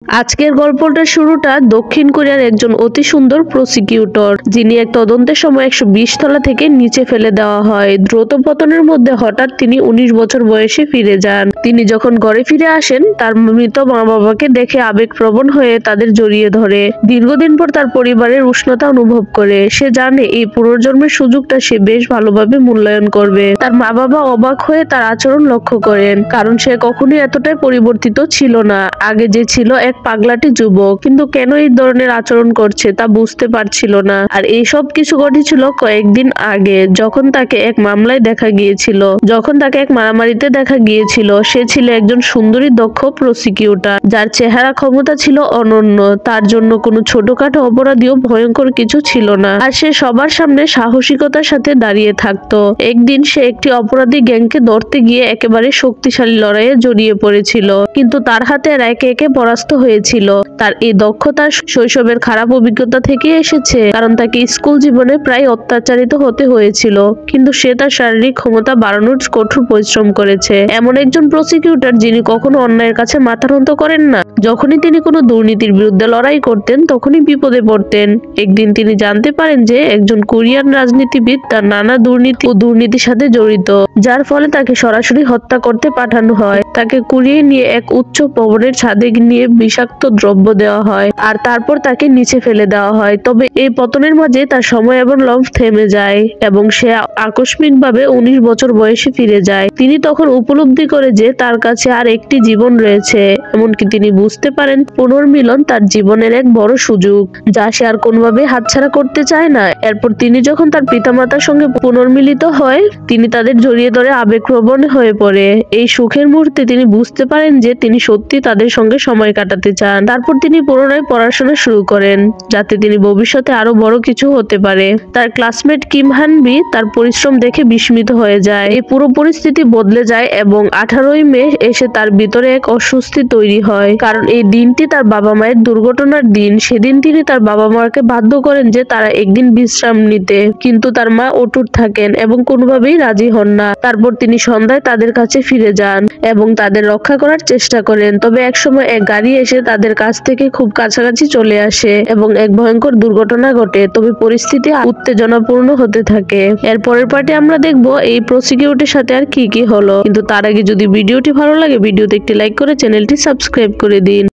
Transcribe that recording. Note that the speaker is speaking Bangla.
আজকের গল্পটার শুরুটা দক্ষিণ কোরিয়ার একজন অতি সুন্দর প্রসিকিউটর, যিনি এক তদন্তের সময় 120 তলা থেকে নিচে ফেলে দেওয়া হয়। দ্রুত পতনের মধ্যে হঠাৎ তিনি 19 বছর বয়সে ফিরে যান। তিনি যখন ঘরে ফিরে আসেন, তার মৃত মা বাবাকে দেখে আবেগপ্রবণ হয়ে তাদের জড়িয়ে ধরে। দীর্ঘদিন পর তার পরিবারের উষ্ণতা অনুভব করে। সে জানে এই পুনর্জন্মের সুযোগটা সে বেশ ভালোভাবে মূল্যায়ন করবে। তার মা বাবা অবাক হয়ে তার আচরণ লক্ষ্য করেন, কারণ সে কখনোই এতটাই পরিবর্তিত ছিল না। আগে যে ছিল এক পাগলাটি যুবক, কিন্তু কেন এই ধরনের আচরণ করছে তা বুঝতে পারছিল না। আর এই সব কিছু ঘটেছিল কয়েকদিন আগে, যখন তাকে এক মামলায় দেখা গিয়েছিল। যখন তাকে এক মারামারিতে দেখা গিয়েছিল। সে ছিল একজন সুন্দরী দক্ষ প্রসিকিউটর, যার চেহারা ক্ষমতা ছিল অনন্য। তার জন্য কোনো ছোটখাটো অপরাধীও ভয়ঙ্কর কিছু ছিল না, আর সে সবার সামনে সাহসিকতার সাথে দাঁড়িয়ে থাকতো। একদিন সে একটি অপরাধী গ্যাংকে ধরতে গিয়ে একেবারে শক্তিশালী লড়াইয়ে জড়িয়ে পড়েছিল, কিন্তু তার হাতে একে একে পরাস্ত হয়েছিল। তার এই দক্ষতা শৈশবের খারাপ অভিজ্ঞতা থেকে এসেছে, কারণ তাকে স্কুল জীবনে প্রায় অত্যাচারিত হতে হয়েছিল। কিন্তু সে তার শারীরিক ক্ষমতা বাড়ানোর কঠোর পরিশ্রম করেছে। এমন একজন প্রসিকিউটর যিনি কখনো অন্যায়ের কাছে মাথা নত করেন না। যখনই তিনি কোনো দুর্নীতির বিরুদ্ধে লড়াই করতেন, তখনই বিপদে পড়তেন। একদিন তিনি জানতে পারেন যে একজন কোরিয়ান রাজনীতিবিদ তার নানা দুর্নীতি ও দুর্নীতির সাথে জড়িত, যার ফলে তাকে সরাসরি হত্যা করতে পাঠানো হয়। তাকে কুড়িয়ে নিয়ে এক উচ্চ ভবনের ছাদে নিয়ে বিষাক্ত দ্রব্য দেওয়া হয়, আর তারপর তাকে নিচে ফেলে দেওয়া হয়। তবে এই পতনের মাঝে তার সময় এবং লম্ফ থেমে যায়, এবং সে আকস্মিকভাবে 19 বছর বয়সে ফিরে যায়। তিনি তখন উপলব্ধি করে যে তার কাছে আর একটি জীবন রয়েছে। এমনকি তিনি বুঝতে পারেন পুনর্মিলন তার জীবনের এক বড় সুযোগ, যা সে আর কোনোভাবে হাতছাড়া করতে চায় না। এরপর তিনি যখন তার পিতামাতার সঙ্গে পুনর্মিলিত হয়, তিনি তাদের জড়িয়ে ধরে আবেগপ্রবণ হয়ে পড়ে। এই সুখের মুহূর্তে তিনি বুঝতে পারেন যে তিনি সত্যি তাদের সঙ্গে সময় কাটাতে চান। তারপর তিনি পুনরায় পড়াশোনা শুরু করেন, যাতে তিনি ভবিষ্যতে আরো বড় কিছু হতে পারে। তার ক্লাসমেট কিম হানবি তার পরিশ্রম দেখে বিস্মিত হয়ে যায়। এই পুরো পরিস্থিতি বদলে যায়, এবং 18ই মে এসে তার ভিতরে এক অস্বস্তি তৈরি হয়, কারণ এই দিনটি তার বাবা মায়ের দুর্ঘটনার দিন। সেদিন তিনি তার বাবা মাকে বাধ্য করেন যে তারা একদিন বিশ্রাম নিতে, কিন্তু তার মা অটুট থাকেন এবং কোনোভাবেই রাজি হন না। তারপর তিনি সন্ধ্যায় তাদের কাছে ফিরে যান এবং তাদের রক্ষা করার চেষ্টা করেন। তবে একসময় এক গাড়ি এসে তাদের কাছ থেকে খুব কাছাকাছি চলে আসে এবং এক ভয়ঙ্কর দুর্ঘটনা ঘটে। তবে পরিস্থিতি উত্তেজনাপূর্ণ হতে থাকে। এর পরের পার্টে আমরা দেখবো এই প্রসিকিউটরের সাথে আর কি কি হলো। কিন্তু তার আগে যদি ভিডিওটি ভালো লাগে, ভিডিওতে একটি লাইক করে চ্যানেলটি সাবস্ক্রাইব করে দিন।